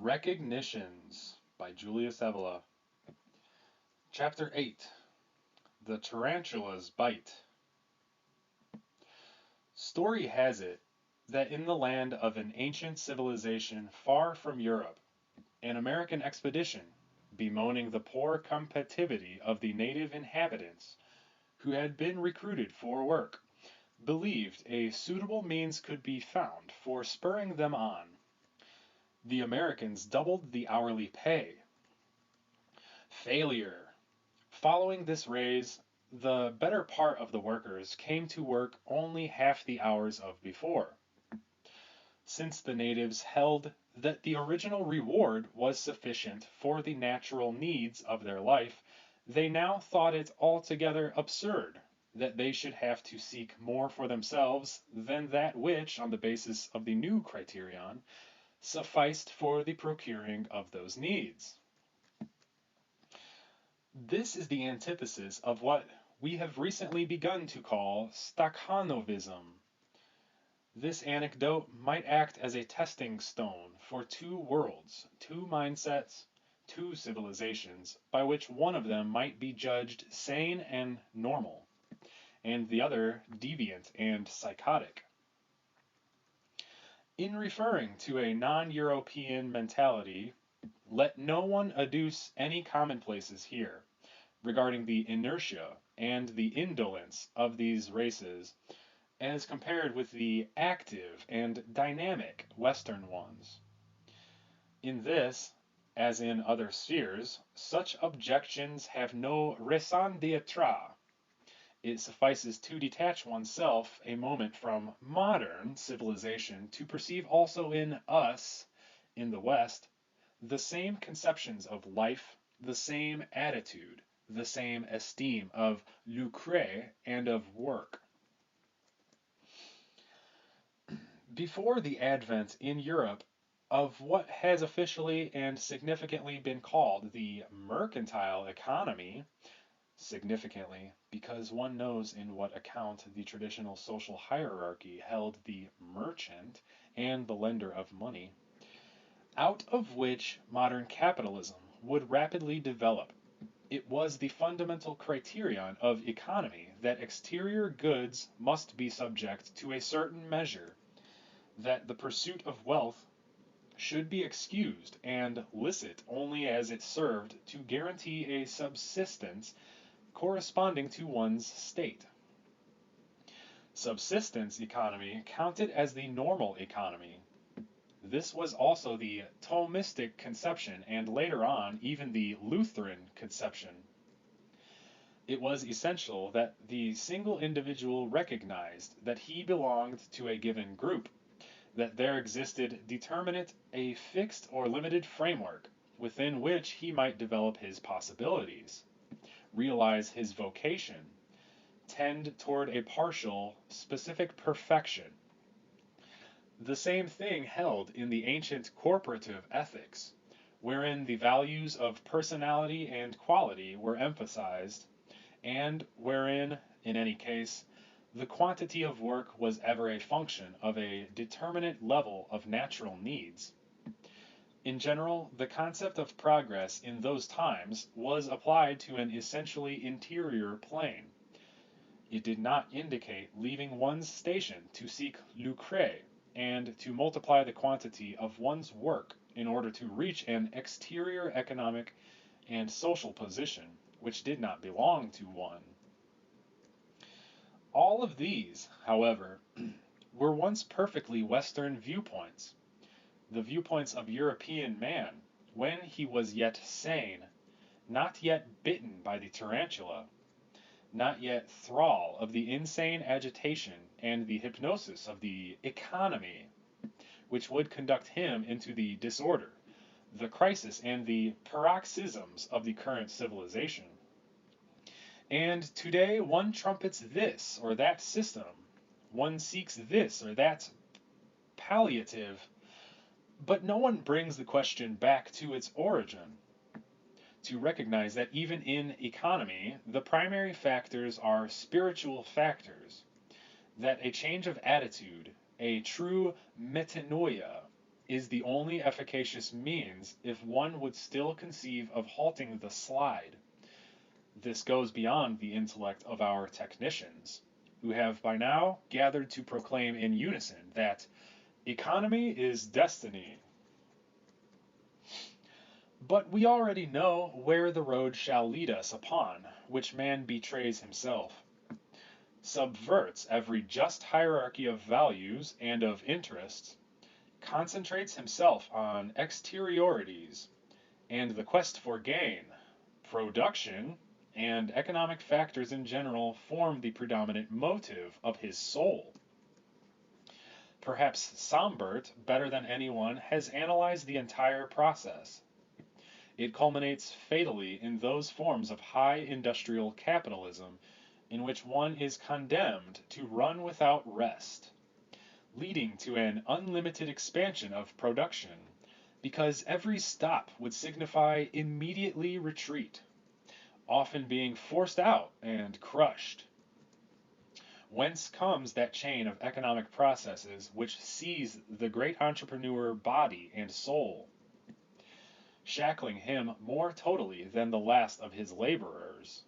Recognitions by Julius Evola. Chapter 8. The Tarantula's Bite. Story has it that in the land of an ancient civilization far from Europe, an American expedition, bemoaning the poor combativity of the native inhabitants who had been recruited for work, believed a suitable means could be found for spurring them on. The Americans doubled the hourly pay. Failure. Following this raise, the better part of the workers came to work only half the hours of before. Since the natives held that the original reward was sufficient for the natural needs of their life, they now thought it altogether absurd that they should have to seek more for themselves than that which, on the basis of the new criterion, sufficed for the procuring of those needs. This is the antithesis of what we have recently begun to call Stakhanovism. This anecdote might act as a testing stone for two worlds, two mindsets, two civilizations, by which one of them might be judged sane and normal, and the other deviant and psychotic. In referring to a non-European mentality, let no one adduce any commonplaces here regarding the inertia and the indolence of these races as compared with the active and dynamic Western ones. In this, as in other spheres, such objections have no raison d'etre. It suffices to detach oneself a moment from modern civilization to perceive also in us, in the West, the same conceptions of life, the same attitude, the same esteem of lucre and of work. Before the advent in Europe of what has officially and significantly been called the mercantile economy, significantly because one knows in what account the traditional social hierarchy held the merchant and the lender of money, out of which modern capitalism would rapidly develop. It was the fundamental criterion of economy that exterior goods must be subject to a certain measure, that the pursuit of wealth should be excused and licit only as it served to guarantee a subsistence corresponding to one's state. Subsistence economy counted as the normal economy. This was also the Thomistic conception and later on even the Lutheran conception. It was essential that the single individual recognized that he belonged to a given group, that there existed determinate a fixed or limited framework within which he might develop his possibilities, realize his vocation, tend toward a partial, specific perfection. The same thing held in the ancient corporative ethics, wherein the values of personality and quality were emphasized, and wherein, in any case, the quantity of work was ever a function of a determinate level of natural needs. In general, the concept of progress in those times was applied to an essentially interior plane. It did not indicate leaving one's station to seek lucre and to multiply the quantity of one's work in order to reach an exterior economic and social position which did not belong to one. All of these, however, were once perfectly Western viewpoints, the viewpoints of European man, when he was yet sane, not yet bitten by the tarantula, not yet thrall of the insane agitation and the hypnosis of the economy, which would conduct him into the disorder, the crisis, and the paroxysms of the current civilization. And today one trumpets this or that system, one seeks this or that palliative, but no one brings the question back to its origin, to recognize that even in economy, the primary factors are spiritual factors, that a change of attitude, a true metanoia, is the only efficacious means if one would still conceive of halting the slide. This goes beyond the intellect of our technicians, who have by now gathered to proclaim in unison that economy is destiny. But we already know where the road shall lead us upon which man betrays himself, subverts every just hierarchy of values and of interests, concentrates himself on exteriorities, and the quest for gain, production, and economic factors in general form the predominant motive of his soul. Perhaps Sombart, better than anyone, has analyzed the entire process. It culminates fatally in those forms of high industrial capitalism in which one is condemned to run without rest, leading to an unlimited expansion of production, because every stop would signify immediately retreat, often being forced out and crushed. Whence comes that chain of economic processes which seize the great entrepreneur body and soul, shackling him more totally than the last of his laborers,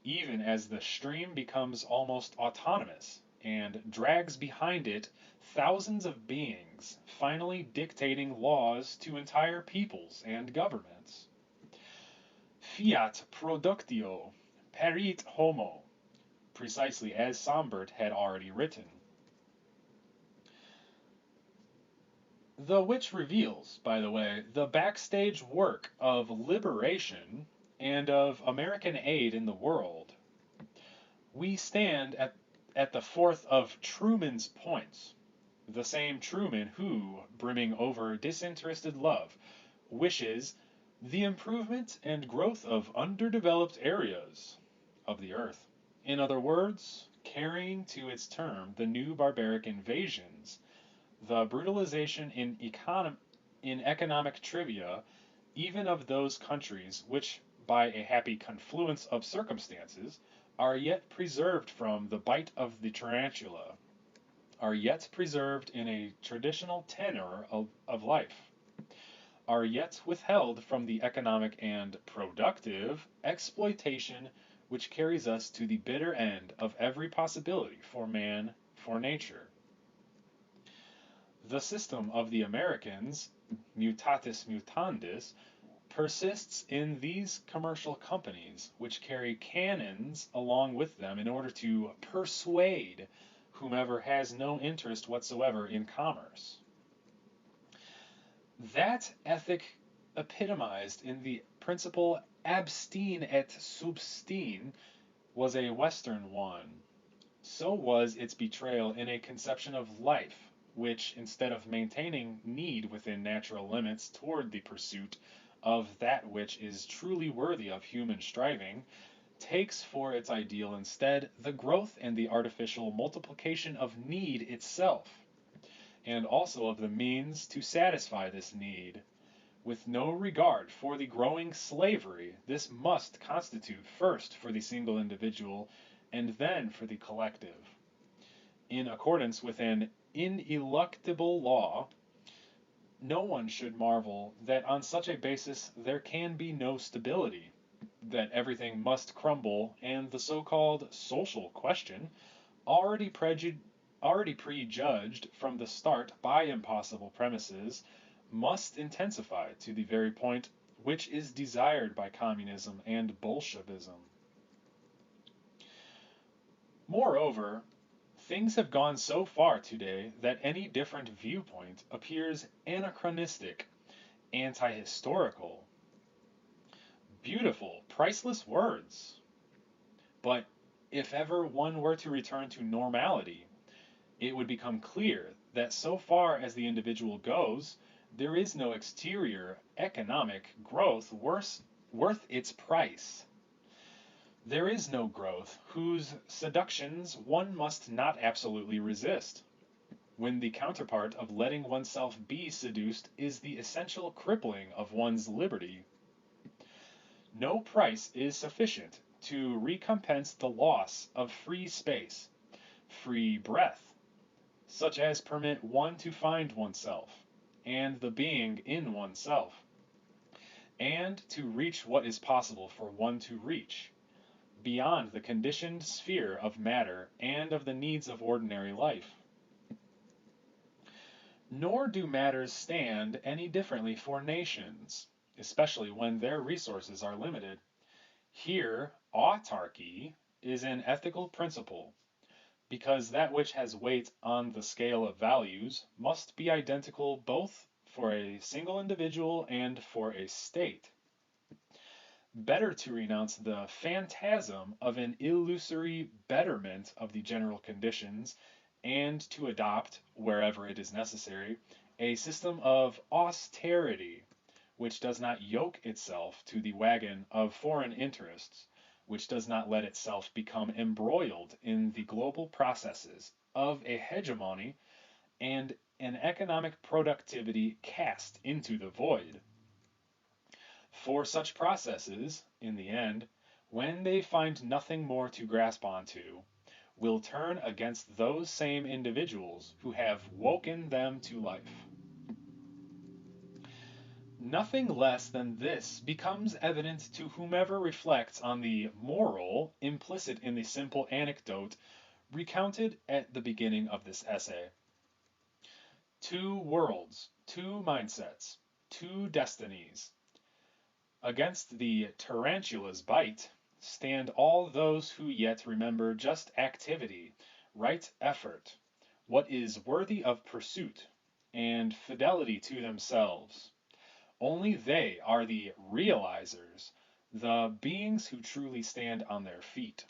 even as the stream becomes almost autonomous and drags behind it thousands of beings, finally dictating laws to entire peoples and governments. Fiat productio, perit homo, precisely as Sombart had already written. The which reveals, by the way, the backstage work of liberation and of American aid in the world. We stand at the fourth of Truman's points, the same Truman who, brimming over disinterested love, wishes the improvement and growth of underdeveloped areas of the earth. In other words, carrying to its term the new barbaric invasions, the brutalization in economic trivia, even of those countries which, by a happy confluence of circumstances, are yet preserved from the bite of the tarantula, are yet preserved in a traditional tenor of life, are yet withheld from the economic and productive exploitation which carries us to the bitter end of every possibility for man, for nature. The system of the Americans, mutatis mutandis, persists in these commercial companies, which carry cannons along with them in order to persuade whomever has no interest whatsoever in commerce. That ethic epitomized in the principle abstine et substine was a Western one. So was its betrayal in a conception of life, which, instead of maintaining need within natural limits toward the pursuit of that which is truly worthy of human striving, takes for its ideal instead the growth and the artificial multiplication of need itself, and also of the means to satisfy this need. With no regard for the growing slavery, this must constitute first for the single individual and then for the collective. In accordance with an ineluctable law, no one should marvel that on such a basis there can be no stability, that everything must crumble, and the so-called social question, already prejudged from the start by impossible premises, must intensify to the very point which is desired by communism and Bolshevism. Moreover, things have gone so far today that any different viewpoint appears anachronistic, anti-historical. Beautiful, priceless words. But if ever one were to return to normality, it would become clear that so far as the individual goes, there is no exterior economic growth worth its price. There is no growth whose seductions one must not absolutely resist, when the counterpart of letting oneself be seduced is the essential crippling of one's liberty. No price is sufficient to recompense the loss of free space, free breath, such as permit one to find oneself, and the being in oneself, and to reach what is possible for one to reach, beyond the conditioned sphere of matter and of the needs of ordinary life. Nor do matters stand any differently for nations, especially when their resources are limited. Here, autarky is an ethical principle, because that which has weight on the scale of values must be identical both for a single individual and for a state. Better to renounce the phantasm of an illusory betterment of the general conditions, and to adopt, wherever it is necessary, a system of austerity, which does not yoke itself to the wagon of foreign interests, which does not let itself become embroiled in the global processes of a hegemony and an economic productivity cast into the void. For such processes, in the end, when they find nothing more to grasp onto, will turn against those same individuals who have woken them to life. Nothing less than this becomes evident to whomever reflects on the moral implicit in the simple anecdote recounted at the beginning of this essay. Two worlds, two mindsets, two destinies. Against the tarantula's bite stand all those who yet remember just activity, right effort, what is worthy of pursuit, and fidelity to themselves. Only they are the realizers, the beings who truly stand on their feet.